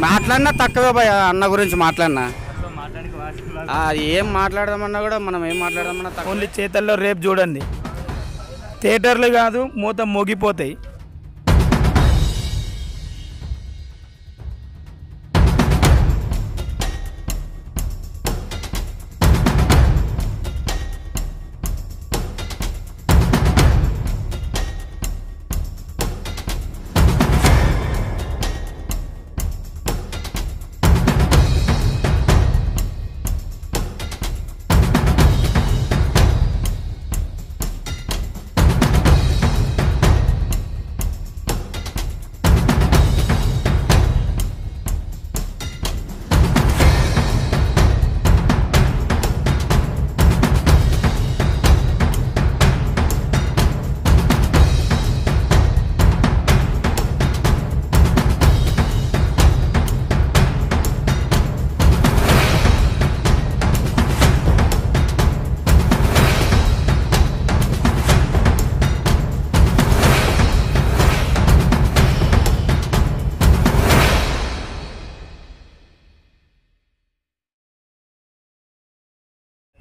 మాట్లాడినా తక్కువే భయ అన్న గురించి మాట్లాడినా ఏం మాట్లాడదామన్నా కూడా మనం ఏం మాట్లాడదామన్నా ఓన్లీ చేతల్లో రేపు చూడండి, థియేటర్లు కాదు మూత మోగిపోతాయి.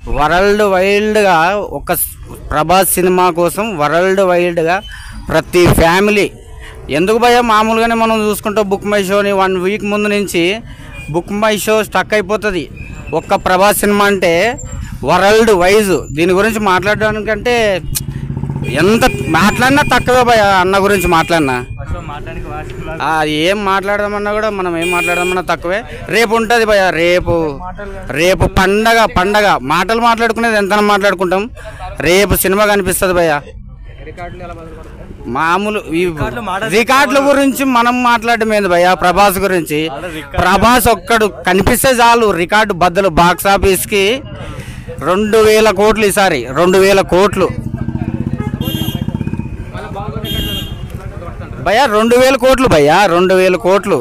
వరల్డ్ వైల్డ్గా ఒక ప్రభాస్ సినిమా కోసం వరల్డ్ వైల్డ్గా ప్రతి ఫ్యామిలీ ఎందుకు భయ మామూలుగానే మనం చూసుకుంటాం బుక్ మై షోని 1 వీక్ ముందు నుంచి బుక్ మై షో స్టక్ అయిపోతుంది. ఒక్క ప్రభాస్ సినిమా అంటే వరల్డ్ వైజ్ దీని గురించి మాట్లాడడానికంటే ఎంత మాట్లాడినా తక్కువే భయ అన్న గురించి మాట్లాడినా ఏం మాట్లాడదామన్నా కూడా మనం ఏం మాట్లాడదామన్నా తక్కువే. రేపు ఉంటుంది భయ, రేపు పండగ మాటలు మాట్లాడుకునేది ఎంత మాట్లాడుకుంటాం. రేపు సినిమా కనిపిస్తుంది భయ. మామూలు రికార్డుల గురించి మనం మాట్లాడడం ఏంది భయ. ప్రభాస్ గురించి ప్రభాస్ ఒక్కడు కనిపిస్తే చాలు రికార్డు బద్దలు. బాక్స్ ఆఫీస్కి 2000 కోట్లు ఈసారి 2000 కోట్లు భయ్యా, 2000 కోట్లు భయ్యా, 2000 కోట్లు.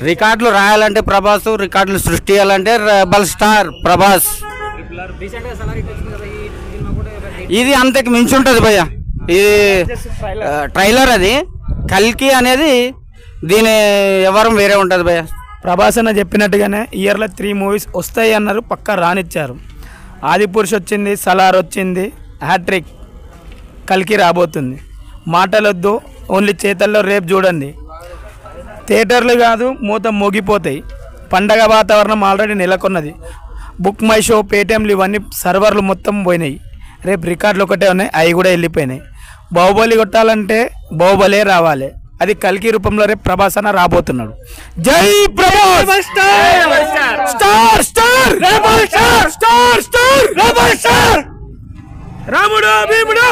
రికార్డులు రాయాలంటే ప్రభాస్, రికార్డులు సృష్టించాలంటే రెబల్ స్టార్ ప్రభాస్. ఇది అంతకు మించి ఉంటుంది భయ్యా. ఇది ట్రైలర్, అది కల్కి అనేది దీని ఎవరం వేరే ఉంటుంది భయ్యా. ప్రభాస్ అన్న చెప్పినట్టుగానే ఇయర్లో 3 మూవీస్ వస్తాయి అన్నారు, పక్కా రానిచ్చారు. ఆదిపురుష్ వచ్చింది, సలార్ వచ్చింది, హ్యాట్రిక్, కల్కి రాబోతుంది. మాటలొద్దు, ఓన్లీ చేతల్లో రేపు చూడండి. థియేటర్లు కాదు మూత మోగిపోతాయి. పండగ వాతావరణం ఆల్రెడీ నెలకొన్నది. బుక్ మై షో, పేటిఎంలు ఇవన్నీ సర్వర్లు మొత్తం పోయినాయి. రేపు రికార్డులు ఒకటే ఉన్నాయి, అవి కూడా వెళ్ళిపోయినాయి. బాహుబలి కొట్టాలంటే బాహుబలే రావాలి, అది కల్కి రూపంలో రేపు ప్రభాస్ అన్న రాబోతున్నాడు. జై ప్రభాస్! రాముడు భీముడు